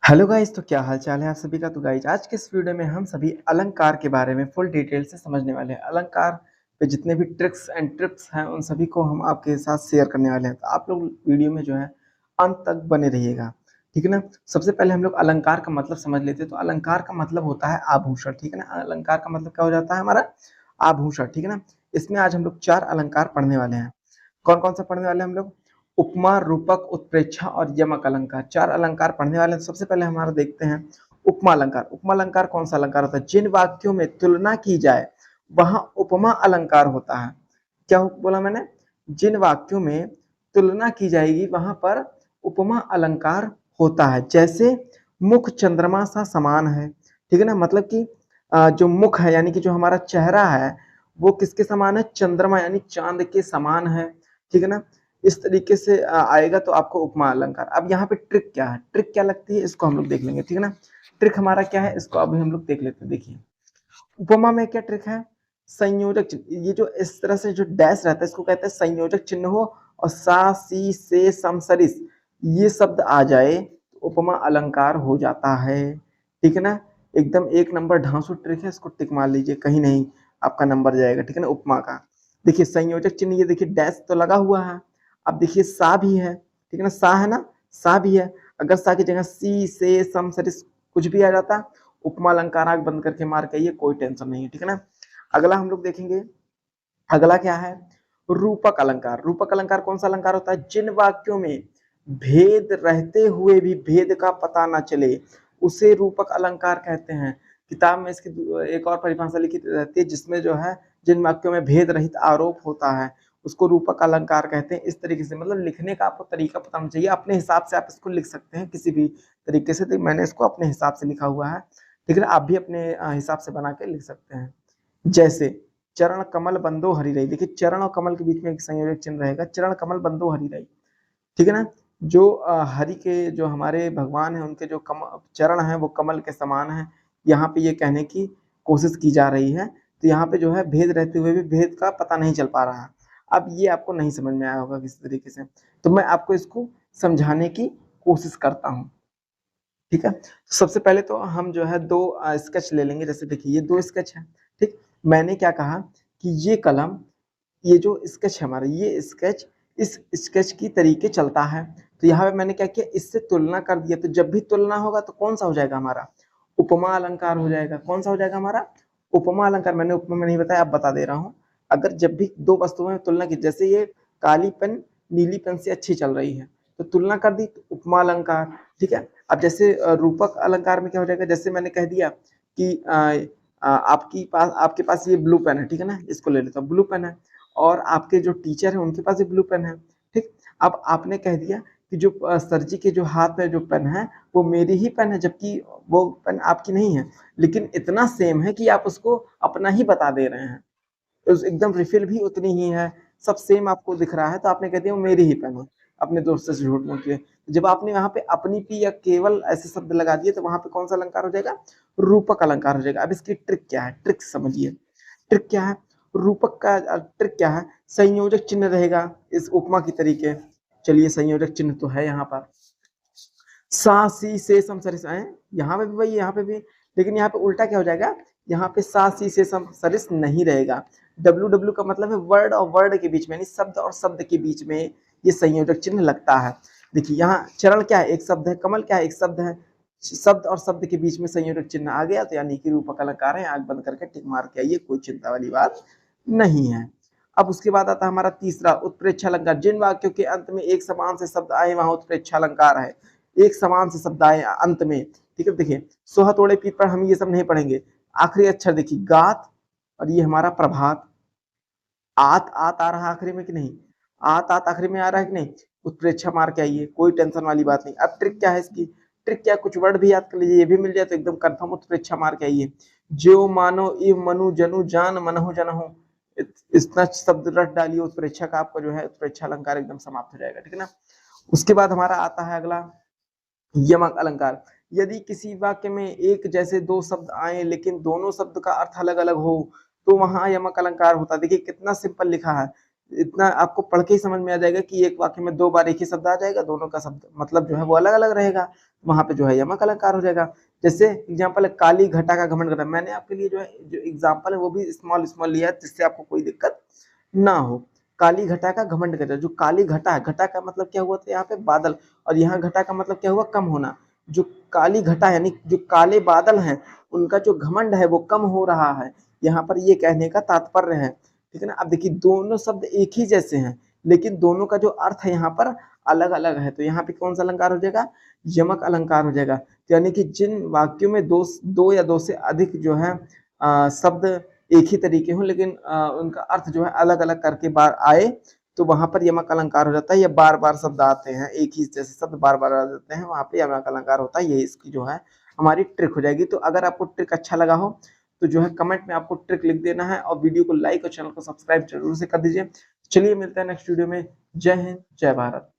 Hello guys, तो क्या हाल चाल है आप सभी का। तो गाइस आज के इस वीडियो में हम सभी अलंकार के बारे में फुल डिटेल से समझने वाले हैं। अलंकार पे जितने भी ट्रिक्स एंड टिप्स हैं उन सभी को हम आपके साथ शेयर करने वाले हैं। तो आप लोग वीडियो में जो है अंत तक बने रहिएगा, ठीक है ना। सबसे पहले हम लोग अलंकार का मतलब समझ लेते हैं। तो अलंकार का मतलब होता है आभूषण, ठीक है ना। अलंकार का मतलब क्या हो जाता है हमारा, आभूषण, ठीक है ना। इसमें आज हम लोग 4 अलंकार पढ़ने वाले हैं। कौन कौन सा पढ़ने वाले हैं हम लोग? उपमा, रूपक, उत्प्रेक्षा और यमक अलंकार, 4 अलंकार पढ़ने वाले हैं। सबसे पहले हमारा देखते हैं उपमा अलंकार। उपमा अलंकार कौन सा अलंकार होता है? जिन वाक्यों में तुलना की जाए वहां उपमा अलंकार होता है। क्या बोला मैंने? जिन वाक्यों में तुलना की जाएगी वहां पर उपमा अलंकार होता है। जैसे मुख चंद्रमा सा समान है, ठीक है ना। मतलब कि जो मुख है यानी कि जो हमारा चेहरा है वो किसके समान है? चंद्रमा यानी चांद के समान है, ठीक है ना। इस तरीके से आएगा तो आपको उपमा अलंकार। अब यहाँ पे ट्रिक क्या है, ट्रिक क्या लगती है इसको हम लोग देख लेंगे, ठीक है ना। ट्रिक हमारा क्या है इसको अभी हम लोग देख लेते हैं। देखिए उपमा में क्या ट्रिक है? संयोजक चिन्ह, ये जो इस तरह से जो डैश रहता है इसको कहते हैं संयोजक चिन्ह हो, और सा सी से सम सरिस ये शब्द आ जाए तो उपमा अलंकार हो जाता है, ठीक है ना। एकदम एक नंबर ढांसू ट्रिक है, इसको टिक मार लीजिए, कहीं नहीं आपका नंबर जाएगा, ठीक है ना। उपमा का देखिए संयोजक चिन्ह, ये देखिए डैश तो लगा हुआ है। अब देखिए सा भी है, ठीक है ना, सा है ना, सा भी है। अगर सा की जगह सी से सम सरिस कुछ भी आ जाता, उपमा अलंकार आंख बंद करके मार के आइए, कोई टेंशन नहीं है, ठीक है ना। अगला हम लोग देखेंगे, अगला क्या है? रूपक अलंकार। रूपक अलंकार कौन सा अलंकार होता है? जिन वाक्यों में भेद रहते हुए भी भेद का पता ना चले उसे रूपक अलंकार कहते हैं। किताब में इसकी एक और परिभाषा लिखी रहती है जिसमें जो है जिन वाक्यों में भेद रहित आरोप होता है उसको रूपक अलंकार कहते हैं। इस तरीके से मतलब लिखने का आपको तरीका पता होना चाहिए, अपने हिसाब से आप इसको लिख सकते हैं किसी भी तरीके से। तो मैंने इसको अपने हिसाब से लिखा हुआ है, ठीक है ना। आप भी अपने हिसाब से बना के लिख सकते हैं। जैसे चरण कमल बंदो हरि रही, देखिए चरण और कमल के बीच में एक संयोजक चिन्ह रहेगा, चरण कमल बंदो हरि रही, ठीक है ना। जो हरि के जो हमारे भगवान है उनके जो चरण है वो कमल के समान है, यहाँ पे ये कहने की कोशिश की जा रही है। तो यहाँ पे जो है भेद रहते हुए भी भेद का पता नहीं चल पा रहा है। अब ये आपको नहीं समझ में आया होगा किसी तरीके से, तो मैं आपको इसको समझाने की कोशिश करता हूँ, ठीक है। तो सबसे पहले तो हम जो है दो स्केच ले लेंगे। जैसे देखिए ये दो स्केच है, ठीक। मैंने क्या कहा कि ये कलम, ये जो स्केच है हमारा, ये स्केच इस स्केच की तरीके चलता है। तो यहाँ पे मैंने क्या किया, इससे तुलना कर दिया। तो जब भी तुलना होगा तो कौन सा हो जाएगा हमारा? उपमा अलंकार हो जाएगा। कौन सा हो जाएगा हमारा? उपमा अलंकार। मैंने उपमा में नहीं बताया, अब बता दे रहा हूँ। अगर जब भी दो वस्तुओं में तुलना की, जैसे ये काली पेन नीली पेन से अच्छी चल रही है तो तुलना कर दी तो उपमा अलंकार, ठीक है। अब जैसे रूपक अलंकार में क्या हो जाएगा, जैसे मैंने कह दिया कि आपके पास ये ब्लू पेन है, ठीक है ना, इसको ले लेता हूँ, ब्लू पेन है, और आपके जो टीचर है उनके पास भी ब्लू पेन है, ठीक। अब आपने कह दिया कि जो सर जी के जो हाथ में जो पेन है वो मेरी ही पेन है, जबकि वो पेन आपकी नहीं है, लेकिन इतना सेम है कि आप उसको अपना ही बता दे रहे हैं। एकदम रिफिल भी उतनी ही है, सब सेम आपको दिख रहा है, तो आपने कह दिया वो मेरी ही पेन है, अपने दोस्त से झूठ मूठ के। जब आपने वहां पे अपनी पी या केवल ऐसे शब्द लगा दिए तो वहां पे कौन सा अलंकार हो जाएगा? रूपक अलंकार हो जाएगा। अब इसकी ट्रिक क्या है, ट्रिक समझिए। ट्रिक क्या है? रूपक का ट्रिक क्या है? संयोजक चिन्ह रहेगा इस उपमा की तरीके। चलिए संयोजक चिन्ह तो है यहाँ पर, सा सी से सम सरिस आए, यहाँ पे भी वही, यहाँ पे भी, लेकिन यहाँ पे उल्टा क्या हो जाएगा, यहाँ पे सा सी से सम सरिस नहीं रहेगा। डब्ल्यू डब्ल्यू का मतलब है वर्ड और वर्ड के बीच में, यानी शब्द और शब्द के बीच में ये संयोजक चिन्ह लगता है। देखिए यहाँ चरण क्या है, एक शब्द है, कमल क्या है, एक शब्द है, शब्द और शब्द के बीच में संयोजक चिन्ह आ गया तो यानी कि रूपक अलंकार है। आंख बंद करके टिक मार के आइए, कोई चिंता वाली बात नहीं है। अब उसके बाद आता है हमारा तीसरा उत्प्रेक्षा अलंकार। जिन वाक्यों के अंत में एक समान से शब्द आए वहां उत्प्रेक्षा अलंकार है। एक समान से शब्द आए अंत में, ठीक है। देखिए सोहा तोड़े पीठ पर हम ये सब नहीं पढ़ेंगे। आखिरी अक्षर देखिए गात, और ये हमारा प्रभात। आत आत आ रहा आखिरी में कि नहीं? आत आत आखिरी में आ रहा है कि नहीं? उत्प्रेक्षा मार के आइए, कोई टेंशन वाली बात नहीं। अब ट्रिक क्या है इसकी? ट्रिक क्या, कुछ वर्ड भी याद कर लीजिए, ये भी मिल जाए तो एकदम कंफर्म उत्प्रेक्षा मार के आइए। जो मानो इव मनु जनु जान मनहु जनहु, इतना शब्द रट डालिए, उत्प्रेक्षा का आपका जो है उत्प्रेक्षा अलंकार एकदम समाप्त हो जाएगा, ठीक है ना। उसके बाद हमारा आता है अगला यमक अलंकार। यदि किसी वाक्य में एक जैसे दो शब्द आए लेकिन दोनों शब्द का अर्थ अलग अलग हो तो वहां यमक अलंकार होता है। देखिए कितना सिंपल लिखा है, इतना आपको पढ़ के ही समझ में आ जाएगा कि एक वाक्य में 2 बार एक ही शब्द आ जाएगा, दोनों का शब्द मतलब जो है वो अलग-अलग रहेगा। वहाँ पे जो है यमक अलंकार हो जाएगा। जैसे एग्जांपल है काली घटा का घमंड करा। मैंने आपके लिए जो है जो एग्जांपल है वो भी स्मॉल लिया है जिससे आपको कोई दिक्कत ना हो। काली घटा का घमंड करा। जो काली घटा है, घटा का मतलब क्या हुआ था यहाँ पे बादल, और यहाँ घटा का मतलब क्या हुआ कम होना। जो काली घटा यानी जो काले बादल हैं उनका जो घमंड है वो कम हो रहा है। यहाँ पर ये कहने का तात्पर्य है। ठीक है ना। अब देखिए दोनों शब्द एक ही जैसे हैं लेकिन दोनों का जो अर्थ है यहाँ पर अलग अलग है। तो यहाँ पे कौन सा अलंकार हो जाएगा, यमक अलंकार हो जाएगा। यानी कि जिन वाक्यों में दो या दो से अधिक जो है शब्द एक ही तरीके हो लेकिन उनका अर्थ जो है अलग अलग करके बार आए तो वहां पर यमक अलंकार हो जाता है। या बार बार शब्द आते हैं, एक ही जैसे शब्द बार बार आ जाते हैं, वहां पे यमक अलंकार होता है। ये इसकी जो है हमारी ट्रिक हो जाएगी। तो अगर आपको ट्रिक अच्छा लगा हो तो जो है कमेंट में आपको ट्रिक लिख देना है और वीडियो को लाइक और चैनल को सब्सक्राइब जरूर से कर दीजिए। चलिए मिलते हैं नेक्स्ट वीडियो में। जय हिंद, जय भारत।